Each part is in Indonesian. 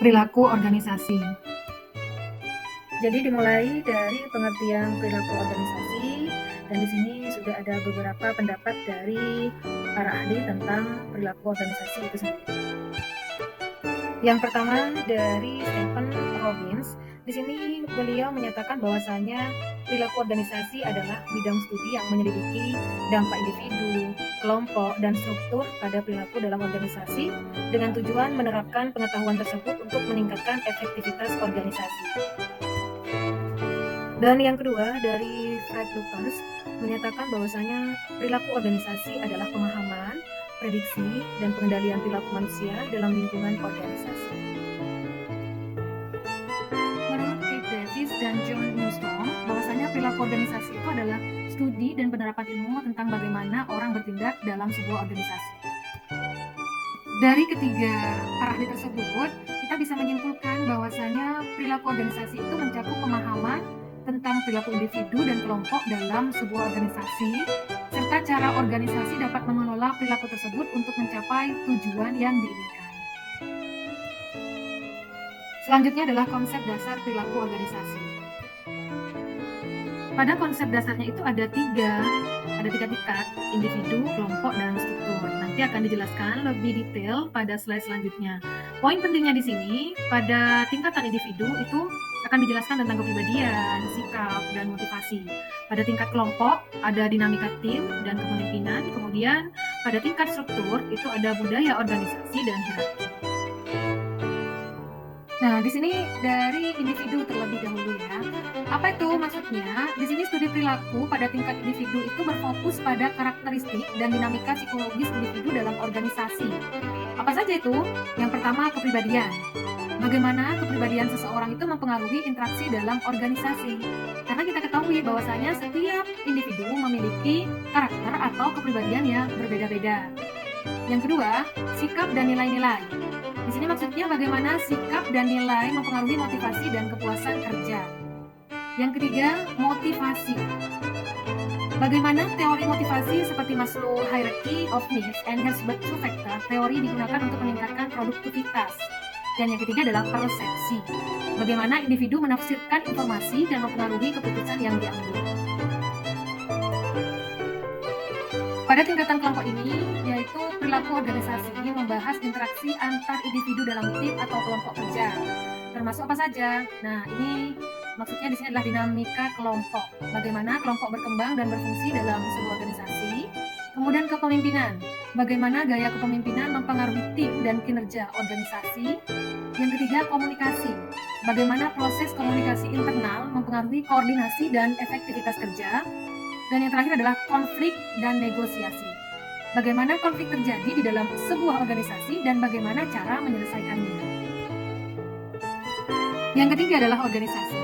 Perilaku organisasi. Jadi dimulai dari pengertian perilaku organisasi, dan di sini sudah ada beberapa pendapat dari para ahli tentang perilaku organisasi itu sendiri. Yang pertama dari Stephen Robbins. Di sini beliau menyatakan bahwasanya perilaku organisasi adalah bidang studi yang menyelidiki dampak individu, kelompok, dan struktur pada perilaku dalam organisasi dengan tujuan menerapkan pengetahuan tersebut untuk meningkatkan efektivitas organisasi. Dan yang kedua dari Fred Lucas menyatakan bahwasanya perilaku organisasi adalah pemahaman, prediksi, dan pengendalian perilaku manusia dalam lingkungan organisasi. Menurut Kate Davis dan John Newsome, bahwasanya perilaku organisasi itu adalah studi dan penerapan ilmu tentang bagaimana orang bertindak dalam sebuah organisasi. Dari ketiga para ahli tersebut, kita bisa menyimpulkan bahwasanya perilaku organisasi itu mencakup pemahaman tentang perilaku individu dan kelompok dalam sebuah organisasi, serta cara organisasi dapat mengelola perilaku tersebut untuk mencapai tujuan yang diinginkan. Selanjutnya adalah konsep dasar perilaku organisasi. Pada konsep dasarnya itu ada tiga tingkat, individu, kelompok, dan struktur. Nanti akan dijelaskan lebih detail pada slide selanjutnya. Poin pentingnya di sini, pada tingkatan individu itu akan dijelaskan tentang kepribadian, sikap, dan motivasi. Pada tingkat kelompok, ada dinamika tim dan kepemimpinan. Kemudian, pada tingkat struktur, itu ada budaya organisasi dan hierarki. Nah, di sini dari individu terlebih dahulu ya. Apa itu maksudnya? Di sini studi perilaku pada tingkat individu itu berfokus pada karakteristik dan dinamika psikologis individu dalam organisasi. Apa saja itu? Yang pertama, kepribadian. Bagaimana kepribadian seseorang itu mempengaruhi interaksi dalam organisasi. Karena kita ketahui bahwasanya setiap individu memiliki karakter atau kepribadian yang berbeda-beda. Yang kedua, sikap dan nilai-nilai. Di sini maksudnya bagaimana sikap dan nilai mempengaruhi motivasi dan kepuasan kerja. Yang ketiga, motivasi. Bagaimana teori motivasi seperti Maslow Hierarchy of Needs and Herzberg Two Factor teori digunakan untuk meningkatkan produktivitas. Dan yang ketiga adalah persepsi. Bagaimana individu menafsirkan informasi dan mempengaruhi keputusan yang diambil. Pada tingkatan kelompok ini, yaitu perilaku organisasi membahas interaksi antar individu dalam tim atau kelompok kerja. Termasuk apa saja? Nah, ini maksudnya di sini adalah dinamika kelompok. Bagaimana kelompok berkembang dan berfungsi dalam sebuah organisasi. Kemudian kepemimpinan. Bagaimana gaya kepemimpinan mempengaruhi tim dan kinerja organisasi. Yang ketiga, komunikasi. Bagaimana proses komunikasi internal mempengaruhi koordinasi dan efektivitas kerja. Dan yang terakhir adalah konflik dan negosiasi. Bagaimana konflik terjadi di dalam sebuah organisasi dan bagaimana cara menyelesaikannya. Yang ketiga adalah organisasi.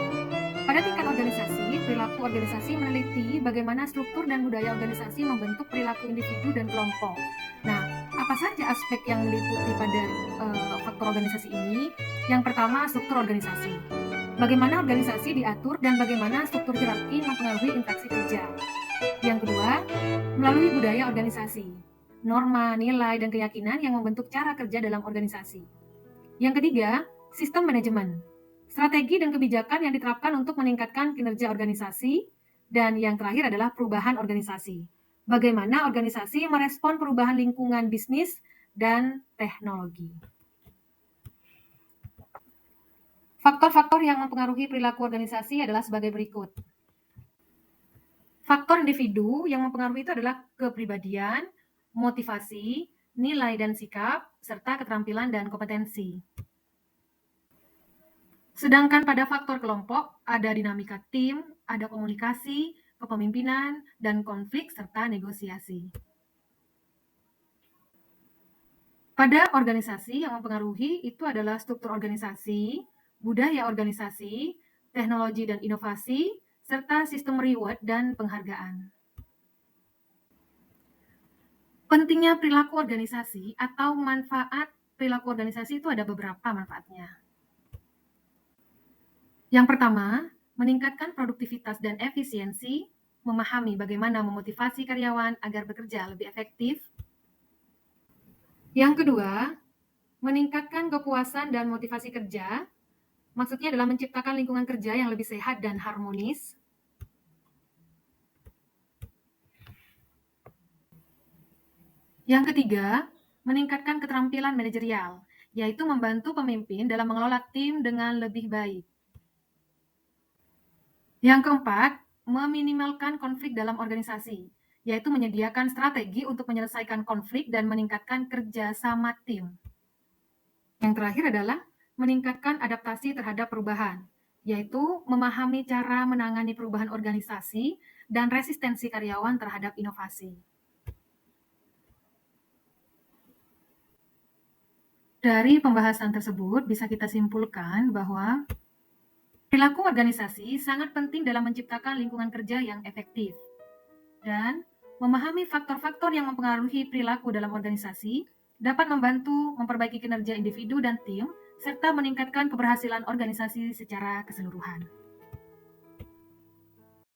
Pada tingkat organisasi, perilaku organisasi meneliti bagaimana struktur dan budaya organisasi membentuk perilaku individu dan kelompok. Nah, apa saja aspek yang meliputi pada faktor organisasi ini? Yang pertama, struktur organisasi. Bagaimana organisasi diatur dan bagaimana struktur hierarki mempengaruhi interaksi kerja. Yang kedua, melalui budaya organisasi. Norma, nilai, dan keyakinan yang membentuk cara kerja dalam organisasi. Yang ketiga, sistem manajemen. Strategi dan kebijakan yang diterapkan untuk meningkatkan kinerja organisasi. Dan yang terakhir adalah perubahan organisasi. Bagaimana organisasi merespon perubahan lingkungan bisnis dan teknologi. Faktor-faktor yang mempengaruhi perilaku organisasi adalah sebagai berikut. Faktor individu yang mempengaruhi itu adalah kepribadian, motivasi, nilai dan sikap, serta keterampilan dan kompetensi. Sedangkan pada faktor kelompok, ada dinamika tim, ada komunikasi, kepemimpinan, dan konflik, serta negosiasi. Pada organisasi yang mempengaruhi itu adalah struktur organisasi, budaya organisasi, teknologi dan inovasi, serta sistem reward dan penghargaan. Pentingnya perilaku organisasi atau manfaat perilaku organisasi itu ada beberapa manfaatnya. Yang pertama, meningkatkan produktivitas dan efisiensi, memahami bagaimana memotivasi karyawan agar bekerja lebih efektif. Yang kedua, Meningkatkan kepuasan dan motivasi kerja, maksudnya adalah menciptakan lingkungan kerja yang lebih sehat dan harmonis. Yang ketiga, meningkatkan keterampilan manajerial, yaitu membantu pemimpin dalam mengelola tim dengan lebih baik. Yang keempat, meminimalkan konflik dalam organisasi, yaitu menyediakan strategi untuk menyelesaikan konflik dan meningkatkan kerja sama tim. Yang terakhir adalah meningkatkan adaptasi terhadap perubahan, yaitu memahami cara menangani perubahan organisasi dan resistensi karyawan terhadap inovasi. Dari pembahasan tersebut bisa kita simpulkan bahwa perilaku organisasi sangat penting dalam menciptakan lingkungan kerja yang efektif. Dan memahami faktor-faktor yang mempengaruhi perilaku dalam organisasi dapat membantu memperbaiki kinerja individu dan tim, serta meningkatkan keberhasilan organisasi secara keseluruhan.